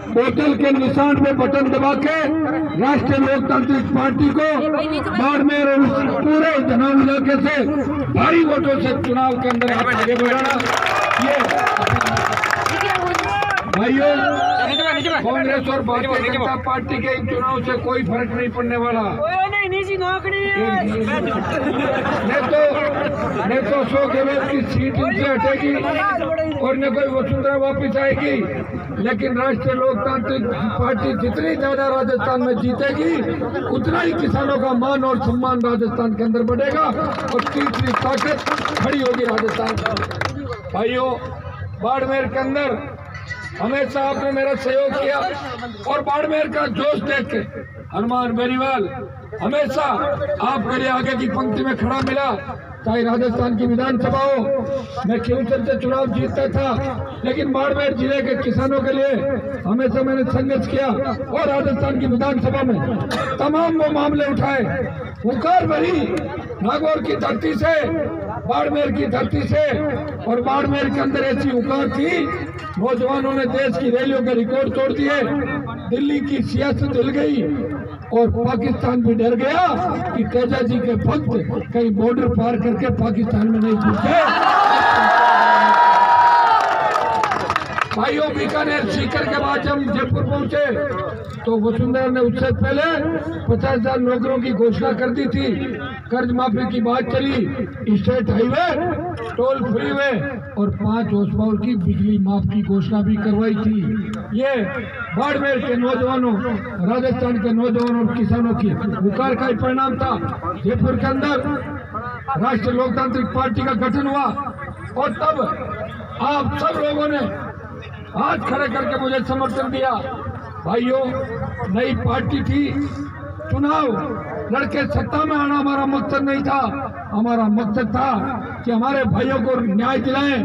बोतल के निशान पे बटन दबा के राष्ट्रीय लोकतांत्रिक पार्टी को बाड़मेर और पूरे धनौर इलाके से भारी वोटों से चुनाव के अंदर आगे बढ़ाना। ये भाइयों, कांग्रेस और भारतीय जनता पार्टी के इन चुनाव से कोई फर्क नहीं पड़ने वाला। न तो 100 गैलत की सीट इनसे हटेगी और न कोई वसुंधरा वापिस आएगी, लेकिन राष्ट्रीय लोकतांत्रिक पार्टी जितनी ज्यादा राजस्थान में जीतेगी उतना ही किसानों का मान और सम्मान राजस्थान के अंदर बढ़ेगा और तीसरी ताकत खड़ी होगी राजस्थान की। भाइयों, बाड़मेर के अंदर हमेशा आपने मेरा सहयोग किया और बाड़मेर का जोश देख के हनुमान बेनीवाल हमेशा आपके लिए आगे की पंक्ति में खड़ा मिला। चाहे राजस्थान की विधानसभा हो, मैं खिलचर से चुनाव जीतता था, लेकिन बाड़मेर जिले के किसानों के लिए हमेशा मैंने संघर्ष किया और राजस्थान की विधानसभा में तमाम वो मामले उठाए। हुंकार भरी नागौर की धरती से, बाड़मेर की धरती से, और बाड़मेर के अंदर ऐसी हुंकार थी, नौजवानों ने देश की रैलियों के रिकॉर्ड तोड़ दिए। दिल्ली की सियासत हिल गई और पाकिस्तान भी डर गया कि तेजा जी के भक्त कहीं बॉर्डर पार करके पाकिस्तान में नहीं घुसे। भाइयों, बीकानेर सीकर के बाद जब जयपुर पहुंचे तो वसुंधरा ने उससे पहले 50,000 नौकरों की घोषणा कर दी थी। कर्ज माफी की बात चली, state highway, toll free way और 5 हॉर्स पावर की बिजली माफ की घोषणा भी करवाई थी। ये बाड़मेर के नौजवानों, राजस्थान के नौजवानों और किसानों की हुंकार का ही परिणाम था। जयपुर के अंदर राष्ट्रीय लोकतांत्रिक पार्टी का गठन हुआ और तब आप सब लोगों ने हाथ खड़े करके मुझे समर्थन दिया। भाइयों, नई पार्टी थी, चुनाव लड़के सत्ता में आना हमारा मकसद नहीं था। हमारा मकसद था कि हमारे भाइयों को न्याय दिलाएं।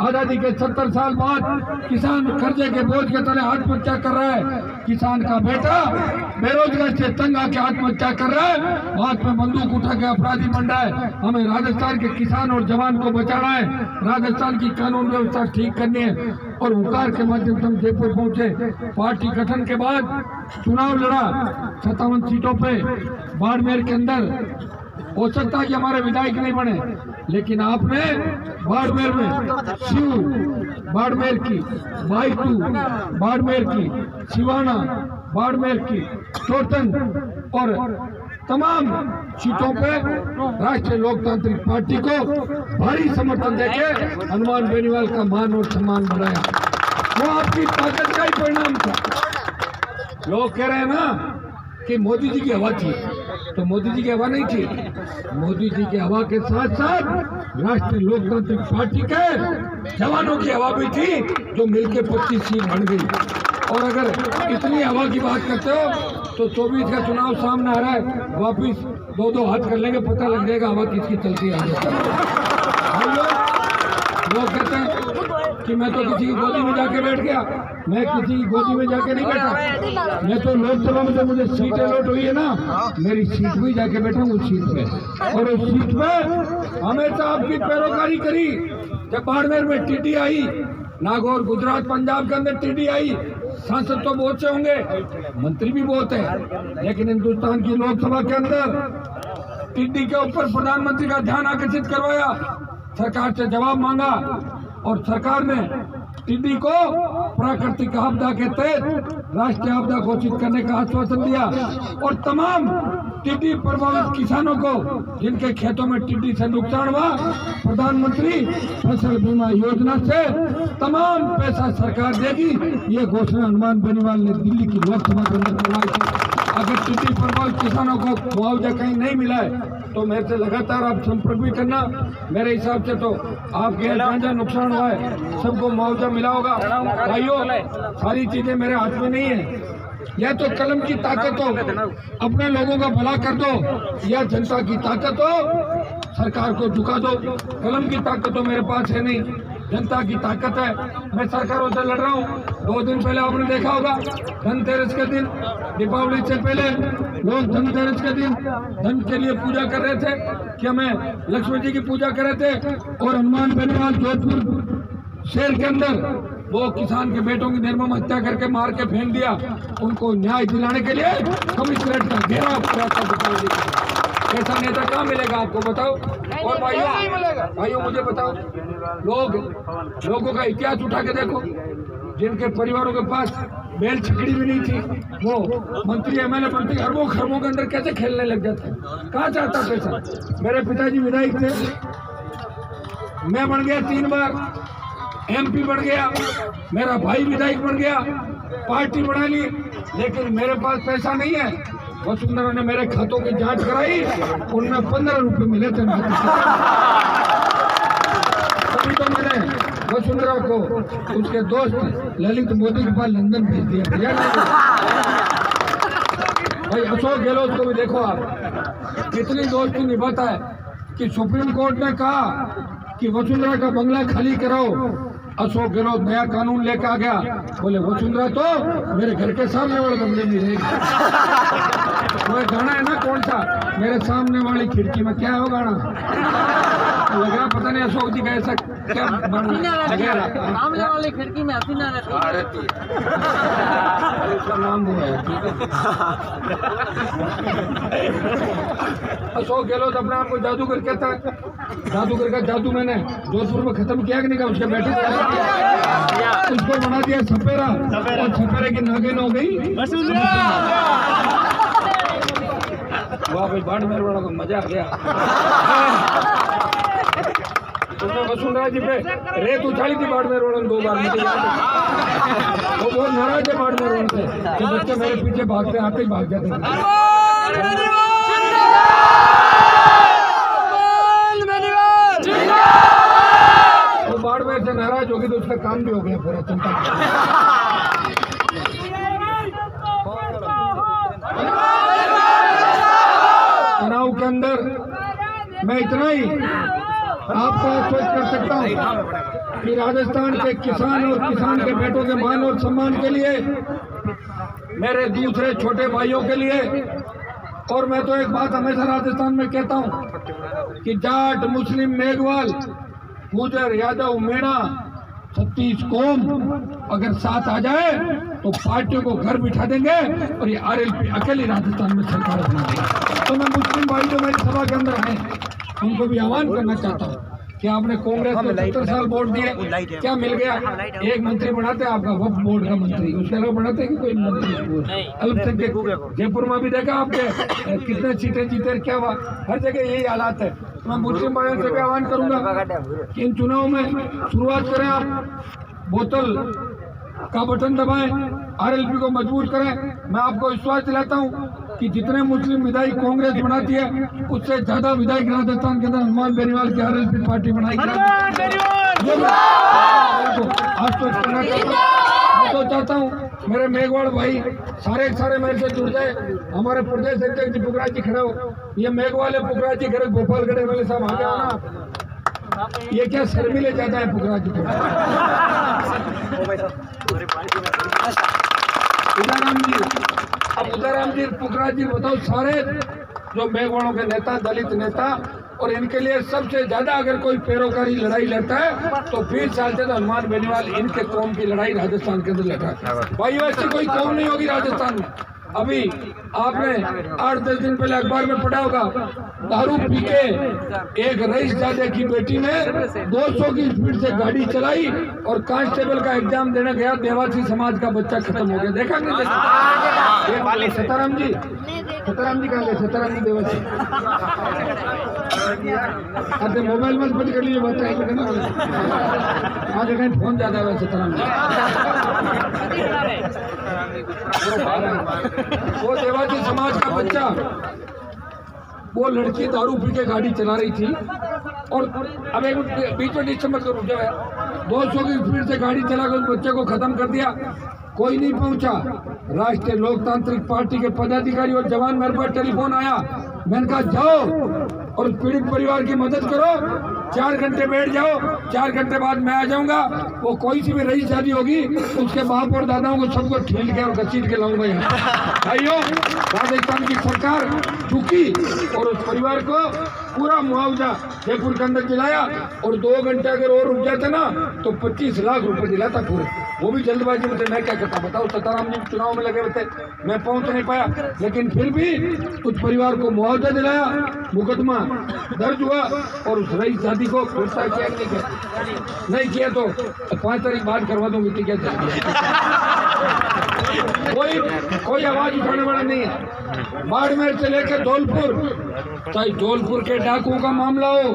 आजादी के 70 साल बाद किसान कर्जे के बोझ के तले आत्महत्या कर रहा है। किसान का बेटा बेरोजगार से तंग आके आत्महत्या कर रहा है, हाथ में बंदूक उठा के अपराधी बन रहा है। हमें राजस्थान के किसान और जवान को बचाना है, राजस्थान की कानून व्यवस्था ठीक करनी है और हुंकार के माध्यम से हम जयपुर पहुंचे। पार्टी गठन के बाद चुनाव लड़ा 57 सीटों पे। बाड़मेर के अंदर हो सकता है कि हमारे विधायक नहीं बने, लेकिन आपने बाड़मेर में शिव, बाड़मेर की बाईतू, बाड़मेर की सिवाना, बाड़मेर की चोटन और तमाम सीटों पे राष्ट्रीय लोकतांत्रिक पार्टी को भारी समर्थन देके हनुमान बेनीवाल का मान और सम्मान बढ़ाया। वो आपकी ताकत का ही परिणाम था। लोग कह रहे हैं ना कि मोदी जी की हवा थी, तो मोदी जी की हवा नहीं थी। मोदी जी की हवा के साथ साथ राष्ट्रीय लोकतांत्रिक पार्टी के जवानों की हवा भी थी, जो मिलकर 25 सीट बन गई। और अगर इतनी हवा की बात करते हो तो 24 का चुनाव सामने आ रहा है, वापिस 2-2 हाथ कर लेंगे, पता लग जाएगा हवा किसकी चलती है। लोग कहते हैं कि मैं तो किसी की गोदी में जाके बैठ गया। मैं किसी की गोदी में जाके नहीं बैठा। मैं तो लोकसभा में जो मुझे सीट अलॉट हुई है ना, मेरी सीट भी जाके बैठा हूँ उस सीट पे, और उस सीट पे हमेशा आपकी पैरोकारी करी। जब बाड़मेर में टीडी आई, नागौर, गुजरात, पंजाब के अंदर टीडी आई, सांसद तो बहुत से होंगे, मंत्री भी बहुत है, लेकिन हिंदुस्तान की लोकसभा के अंदर टीडी के ऊपर प्रधानमंत्री का ध्यान आकर्षित करवाया, सरकार से जवाब मांगा और सरकार ने टिड्डी को प्राकृतिक आपदा के तहत राष्ट्रीय आपदा घोषित करने का आश्वासन दिया और तमाम टिड्डी प्रभावित किसानों को जिनके खेतों में टिड्डी से नुकसान हुआ, प्रधानमंत्री फसल बीमा योजना से तमाम पैसा सरकार देगी। ये घोषणा हनुमान बेनीवाल ने दिल्ली की लोकसभा के अंदर करवाई थी। अगर टिड्डी प्रभावित किसानों को मुआवजा कहीं नहीं मिला है तो मेरे से लगातार आप संपर्क भी करना। मेरे हिसाब से तो आपके यहाँ जहाँ नुकसान हुआ है सबको मुआवजा मिला होगा। भाइयों, सारी चीजें मेरे हाथ में नहीं है। या तो कलम की ताकत हो, अपने लोगों का भला कर दो, या जनता की ताकत हो, सरकार को झुका दो। कलम की ताकत तो मेरे पास है नहीं, जनता की ताकत है। मैं सरकारों से लड़ रहा हूँ। 2 दिन पहले आपने देखा होगा, धनतेरस के दिन, दीपावली से पहले लोग धनतेरस के दिन धन के लिए पूजा कर रहे थे कि हमें लक्ष्मी जी की पूजा कर रहे थे। और हनुमान बेनीवाल जोधपुर शहर के अंदर वो किसान के बेटों की निर्मम हत्या करके मार के फेंक दिया, उनको न्याय दिलाने के लिए कमिश्नरेट का घेराव पूरा कर। ऐसा नेता कहाँ मिलेगा आपको, बताओ। और भाइयों मुझे बताओ, लोगों का इतिहास उठा के देखो, जिनके परिवारों के पास बैल छकड़ी भी नहीं थी, वो मंत्री एमएलए मंत्री अरबों खरबों के अंदर कैसे खेलने लग जाते हैं। कहाँ चाहता पैसा। मेरे पिताजी विधायक थे, मैं बन गया 3 बार एमपी बन गया, मेरा भाई विधायक बन गया, पार्टी बना ली, लेकिन मेरे पास पैसा नहीं है। वसुंधरा ने मेरे खातों की जांच कराई, उनमें 15 रुपए मिले थे। तभी तो मैंने वसुंधरा को उसके दोस्त ललित मोदी के पास लंदन भेज दिया। भाई अशोक गहलोत को भी देखो आप कितनी दोस्ती निभाता है कि सुप्रीम कोर्ट ने कहा कि वसुंधरा का बंगला खाली कराओ, अशोक गहलोत नया कानून लेकर आ गया, बोले वसुंधरा तो मेरे घर के सामने वाले बंगले में रहेगी। वो गाना है ना कौन सा, मेरे सामने वाली खिड़की में, क्या है वो गाना, लग रहा पता नहीं अशोक जी का ऐसा क्या सामने वाली खिड़की में हसीना रहती है, उसका नाम वो है। अशोक गहलोत अपने आप को जादूगर कहता है। जादूगर का जादू मैंने जोधपुर में खत्म किया कि नहीं कहा, उसके बैठे उसको बना दिया सपेरा, और सपेरे की नागिन हो गई। वाह भाई, बाड़मेर वालों को मजा आ गया। उसने वसुंधरा जी पे रेत उछाली थी बाड़मेर वालों ने 2 बार, मुझे याद है। वो बहुत नाराज है बाड़मेर वालों से कि बच्चे मेरे पीछे भागते आते ही भाग जाते हैं। वो बाड़मेर से नाराज होगी तो उसका काम भी हो गया पूरा, चिंता। चुनाव के अंदर मैं इतना ही आपको आश्वस्त कर सकता हूं कि राजस्थान के किसान और किसान के बेटों के मान और सम्मान के लिए, मेरे दूसरे छोटे भाइयों के लिए, और मैं तो एक बात हमेशा राजस्थान में कहता हूं कि जाट, मुस्लिम, मेघवाल, गुजर, यादव, मेणा, 36 कौम अगर साथ आ जाए तो पार्टियों को घर बिठा देंगे और ये आरएलपी अकेली राजस्थान में सरकार बनाएगी। तो मैं मुस्लिम भाई जो मेरी सभा के अंदर आए उनको भी आह्वान करना चाहता हूँ कि आपने कांग्रेस को 70 साल वोट दिए, क्या मिल गया? एक मंत्री बनाते हैं आपका वक्फ बोर्ड का मंत्री, उसके अलावा बनाते हैं कि कोई मंत्री अल्पसंख्यक। जयपुर में भी देखा आपके कितने सीटें जीते, क्या हुआ? हर जगह यही हालात है। मैं मुस्लिम भाइयों से भी आह्वान करूंगा कि इन चुनाव में शुरुआत करें, आप बोतल का बटन दबाएं, आरएलपी को मजबूत करें। मैं आपको विश्वास दिलाता हूं कि जितने मुस्लिम विधायक कांग्रेस बनाती है उससे ज्यादा विधायक राजस्थान के अंदर हनुमान बेनीवाल की आरएलपी पार्टी बनाई। आश्वस्त करना मैं तो चाहता हूँ मेरे मेघवाल भाई सारे मेरे से जुड़ जाए। हमारे प्रदेश अध्यक्ष जी पुखराज जी खड़े हो, ये मेघवाल है, पुखराज जी खड़े, गोपालगढ़ वाले साहब आ गया ना, ये क्या शर्मिले ज्यादा है पुखराज जी। उदाराम जी, अब उदाराम जी, पुखराज जी बताओ, सारे जो मेघवालों के नेता, दलित नेता, और इनके लिए सबसे ज्यादा अगर कोई पैरोकारी लड़ाई लड़ता है तो 20 साल से तो हनुमान बेनीवाल इनके कौम की लड़ाई राजस्थान के अंदर लड़ा है। भाई ऐसी कोई कौम नहीं होगी राजस्थान में। अभी आपने 8-10 दिन पहले अखबार में पढ़ा होगा, दारू पी के एक रईसजादे की बेटी ने 200 की स्पीड से गाड़ी चलाई और कांस्टेबल का एग्जाम देने गया, देवासी समाज का बच्चा खत्म हो गया। देखा नहीं देखा? सीताराम जी कहाँ गए? सीताराम जी देवासी अरे मोबाइल में बंद कर लीजिए, बताइए आज कहीं फोन ज्यादा है सीताराम जी। वो देवासी समाज का बच्चा, वो लड़की दारू पी के गाड़ी चला रही थी और अब एक बीच में डिस्टर्ब कर रुक जाए, 200 की स्पीड से गाड़ी चलाकर उस बच्चे को खत्म कर दिया। कोई नहीं पहुंचा। राष्ट्रीय लोकतांत्रिक पार्टी के पदाधिकारी और जवान, मेरे पास टेलीफोन आया, मैंने कहा जाओ और पीड़ित परिवार की मदद करो, 4 घंटे बैठ जाओ, 4 घंटे बाद मैं आ जाऊंगा। वो कोई सी भी रईस शादी होगी उसके बाप और दादाओं को सबको ठेल के और घसीट के लाऊंगा यहाँ। भाइयों, राजस्थान की सरकार झुकी और उस परिवार को पूरा मुआवजा जयपुर के अंदर दिलाया और 2 घंटे अगर और रुक जाते ना तो 25 लाख रुपए दिलाता पूरे। वो भी जल्दबाजी में थे। मैं क्या करता बताओ, सीताराम जी चुनाव में लगे हुए थे, मैं पहुंच नहीं पाया, लेकिन फिर भी उस परिवार को मुआवजा दिलाया, मुकदमा दर्ज हुआ और उस रईस शादी को गिरफ्तार किया। नहीं किया तो 5 तारीख बाद करवा दूंगी। क्या कोई आवाज उठाने वाला नहीं है। बाड़मेर से लेकर धौलपुर, चाहे धौलपुर के डाकुओं का मामला हो,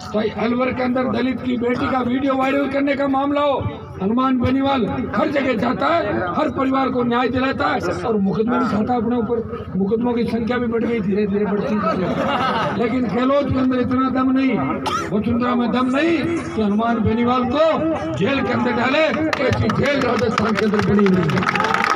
चाहे अलवर के अंदर दलित की बेटी का वीडियो वायरल करने का मामला हो, हनुमान बेनीवाल हर जगह जाता है, हर परिवार को न्याय दिलाता है और मुकदमा भी खाता अपने ऊपर। मुकदमों की संख्या भी बढ़ गई, धीरे धीरे बढ़ती है, लेकिन गहलोत के अंदर इतना दम नहीं, वसुंधरा में दम नहीं कि हनुमान बेनीवाल को जेल के अंदर डाले। ऐसी जेल राजस्थान के अंदर बनी हुई है।